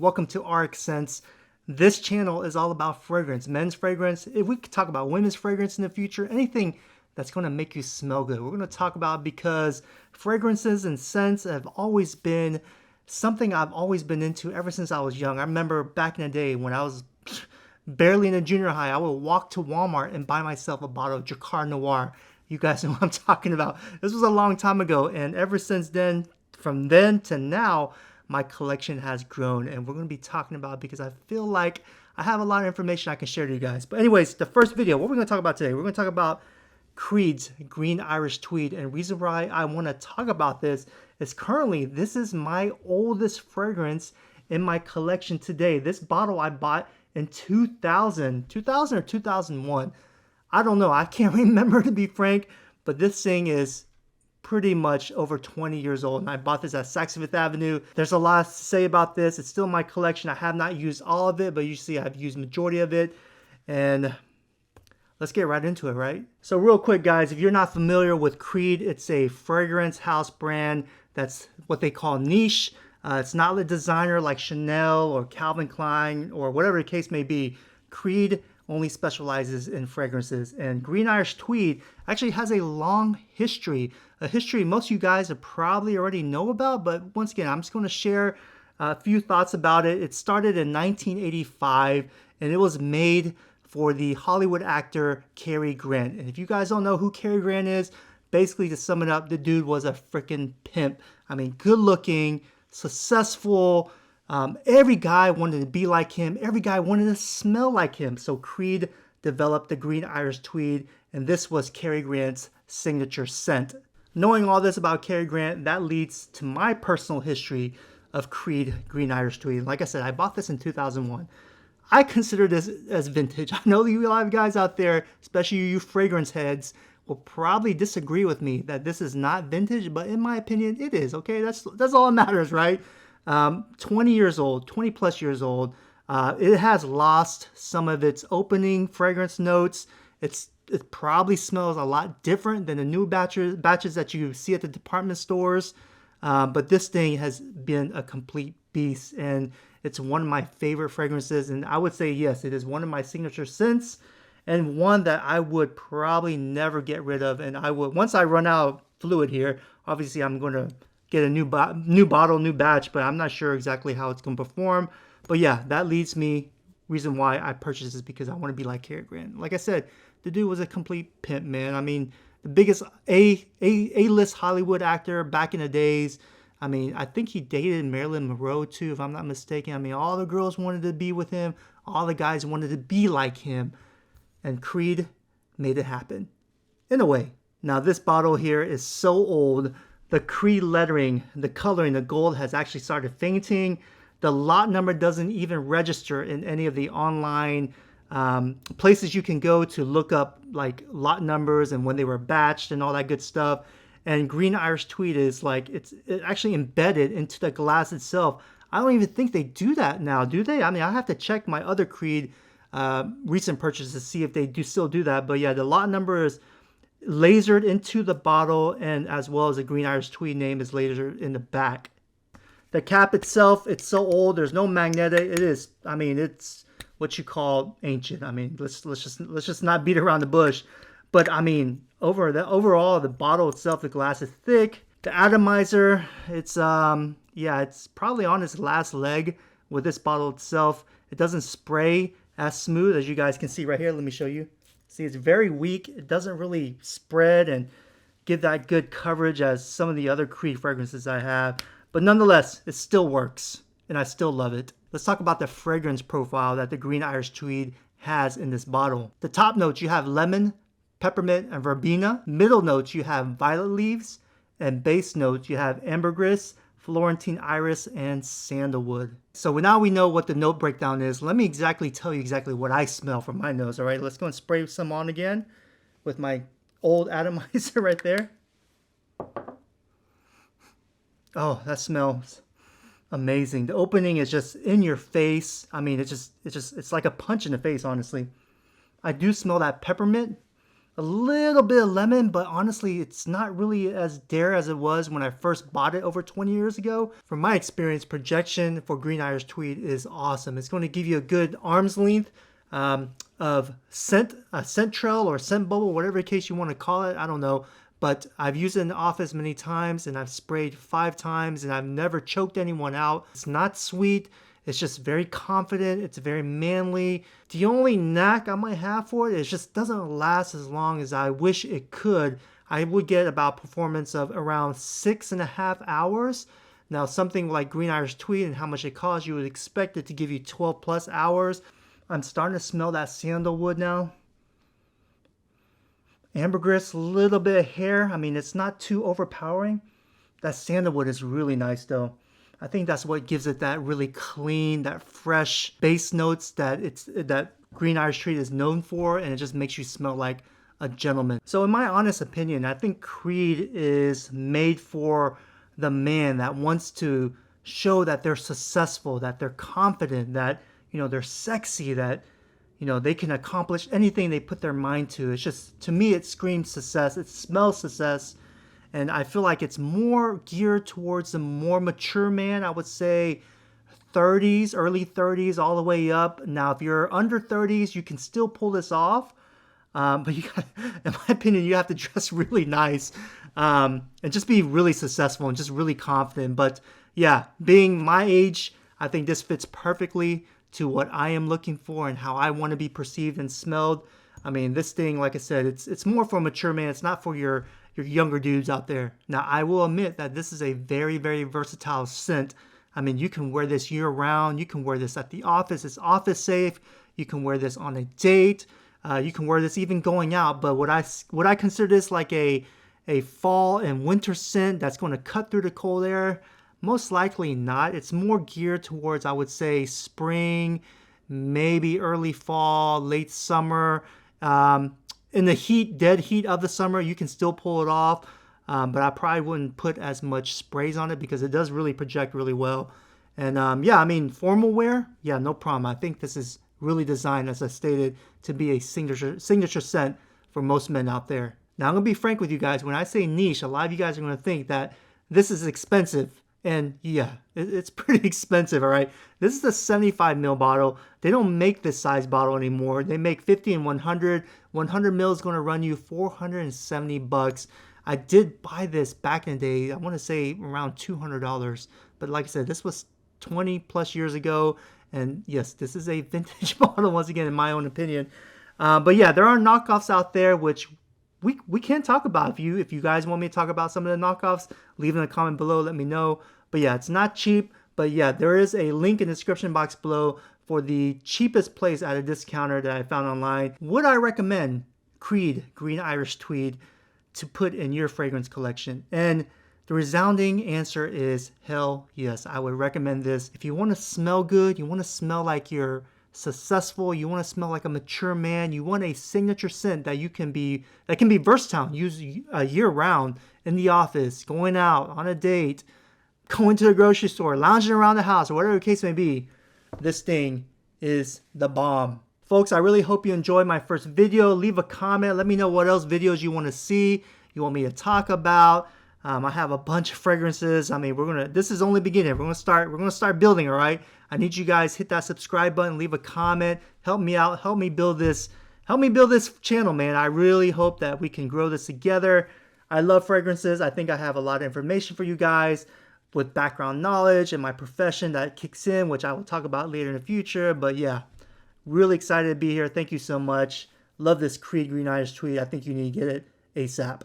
Welcome to RX Sense. This channel is all about fragrance, men's fragrance. If we could talk about women's fragrance in the future, anything that's going to make you smell good, we're going to talk about, because fragrances and scents have always been something I've always been into ever since I was young. I remember back in the day when I was barely in a junior high, I would walk to Walmart and buy myself a bottle of Jacquard Noir. You guys know what I'm talking about. This was a long time ago, and ever since then, from then to now, my collection has grown, and we're going to be talking about it because I feel like I have a lot of information I can share to you guys. But anyways, the first video, what we're going to talk about today, we're going to talk about Creed's Green Irish Tweed. And the reason why I want to talk about this is currently this is my oldest fragrance in my collection today. This bottle I bought in 2000 or 2001. I don't know. I can't remember, to be frank, but this thing is pretty much over 20 years old, and I bought this at Saks Fifth Avenue. There's a lot to say about this. It's still in my collection. I have not used all of it, but you see I've used majority of it, and let's get right into it, right? So real quick, guys, if you're not familiar with Creed, it's a fragrance house brand that's what they call niche. It's not a designer like Chanel or Calvin Klein or whatever the case may be. Creed only specializes in fragrances, and Green Irish Tweed actually has a long history, a history most of you guys have probably already know about, but once again, I'm just going to share a few thoughts about it. It started in 1985, and it was made for the Hollywood actor Cary Grant. And if you guys don't know who Cary Grant is, basically to sum it up, the dude was a freaking pimp. I mean, good looking, successful. Every guy wanted to be like him. Every guy wanted to smell like him. So Creed developed the Green Irish Tweed, and this was Cary Grant's signature scent. Knowing all this about Cary Grant, that leads to my personal history of Creed Green Irish Tweed. Like I said, I bought this in 2001. I consider this as vintage. I know you a lot of guys out there, especially you fragrance heads, will probably disagree with me that this is not vintage, but in my opinion, it is. Okay, that's all that matters, right? 20 years old, 20 plus years old. It has lost some of its opening fragrance notes. It probably smells a lot different than the new batches that you see at the department stores. But this thing has been a complete beast, and it's one of my favorite fragrances. And I would say, yes, it is one of my signature scents, and one that I would probably never get rid of. And I would, once I run out of fluid here, obviously I'm going to get a new bottle, new batch, but I'm not sure exactly how it's going to perform. But yeah, that leads me, reason why I purchased this, because I want to be like Cary Grant. Like I said, the dude was a complete pimp, man. I mean, the biggest A-list Hollywood actor back in the days. I mean, I think he dated Marilyn Monroe too, if I'm not mistaken. I mean, all the girls wanted to be with him. All the guys wanted to be like him. And Creed made it happen. In a way. Now, this bottle here is so old. The Creed lettering, the coloring, the gold has actually started fainting. The lot number doesn't even register in any of the online places you can go to look up like lot numbers and when they were batched and all that good stuff. And Green Irish Tweed is like, it's actually embedded into the glass itself. I don't even think they do that now, do they? I mean, I have to check my other Creed recent purchases to see if they still do that. But yeah, the lot number is lasered into the bottle, and as well as the Green Irish Tweed name is lasered in the back. The cap itself, it's so old, there's no magnetic. It is, I mean, it's what you call ancient. I mean, let's just not beat around the bush. But I mean, overall, the bottle itself, the glass is thick. The atomizer, it's yeah, it's probably on its last leg with this bottle itself. It doesn't spray as smooth as you guys can see right here. Let me show you. See, it's very weak. It doesn't really spread and give that good coverage as some of the other Creed fragrances I have. But nonetheless, it still works, and I still love it. Let's talk about the fragrance profile that the Green Irish Tweed has in this bottle. The top notes, you have lemon, peppermint, and verbena. Middle notes, you have violet leaves. And base notes, you have ambergris, Florentine iris, and sandalwood. So now we know what the note breakdown is. Let me tell you exactly what I smell from my nose. All right, let's go and spray some on again with my old atomizer right there. Oh, that smells amazing. The opening is just in your face. I mean, it's like a punch in the face, honestly. I do smell that peppermint. A little bit of lemon, but honestly, it's not really as dare as it was when I first bought it over 20 years ago. From my experience, projection for Green Irish Tweed is awesome. It's going to give you a good arm's length of scent, a scent trail or scent bubble, whatever case you want to call it. I don't know. But I've used it in the office many times, and I've sprayed 5 times, and I've never choked anyone out. It's not sweet. It's just very confident. It's very manly. The only knack I might have for it is just doesn't last as long as I wish it could. I would get about performance of around 6.5 hours. Now, something like Green Irish Tweed and how much it costs, you would expect it to give you 12 plus hours. I'm starting to smell that sandalwood now. Ambergris, a little bit of hair. I mean, it's not too overpowering. That sandalwood is really nice though. I think that's what gives it that really clean, that fresh base notes that Green Irish Tweed is known for, and it just makes you smell like a gentleman. So in my honest opinion, I think Creed is made for the man that wants to show that they're successful, that they're confident, that they're sexy, that they can accomplish anything they put their mind to. It's just, to me, it screams success. It smells success. And I feel like it's more geared towards a more mature man. I would say 30s, early 30s, all the way up. Now, if you're under 30s, you can still pull this off. But you got, in my opinion, you have to dress really nice and just be really successful and just really confident. But yeah, being my age, I think this fits perfectly to what I am looking for and how I want to be perceived and smelled. I mean, this thing, like I said, it's more for a mature man. It's not for your younger dudes out there. Now, I will admit that this is a very, very versatile scent. I mean, you can wear this year round. You can wear this at the office. It's office safe. You can wear this on a date. You can wear this even going out. But would I consider this like a fall and winter scent that's going to cut through the cold air? Most likely not. It's more geared towards, I would say, spring, maybe early fall, late summer. In the heat, dead heat of the summer, you can still pull it off. But I probably wouldn't put as much sprays on it because it does really project really well. And yeah, I mean, formal wear, yeah, no problem. I think this is really designed, as I stated, to be a signature scent for most men out there. Now, I'm going to be frank with you guys. When I say niche, a lot of you guys are going to think that this is expensive. And yeah, it's pretty expensive, all right? This is a 75 ml bottle. They don't make this size bottle anymore. They make 50 and 100. 100 ml is going to run you $470. I did buy this back in the day. I want to say around $200. But like I said, this was 20 plus years ago. And yes, this is a vintage bottle once again, in my own opinion. But yeah, there are knockoffs out there which we can talk about. If you guys want me to talk about some of the knockoffs, leave in a comment below, let me know. But yeah, it's not cheap. But yeah, there is a link in the description box below for the cheapest place at a discounter that I found online. Would I recommend Creed Green Irish Tweed to put in your fragrance collection? And the resounding answer is hell yes. I would recommend this. If you want to smell good, you want to smell like you're successful, you want to smell like a mature man, you want a signature scent that can be versatile, used year round, in the office, going out on a date, going to the grocery store, lounging around the house, or whatever the case may be, this thing is the bomb. Folks, I really hope you enjoyed my first video. Leave a comment. Let me know what else videos you want to see, you want me to talk about. I have a bunch of fragrances. I mean, this is only beginning. We're gonna start building, all right? I need you guys hit that subscribe button, leave a comment, help me out, help me build this channel, man. I really hope that we can grow this together. I love fragrances. I think I have a lot of information for you guys with background knowledge and my profession that kicks in, which I will talk about later in the future. But yeah, really excited to be here. Thank you so much. Love this Creed Green Irish Tweed. I think you need to get it ASAP.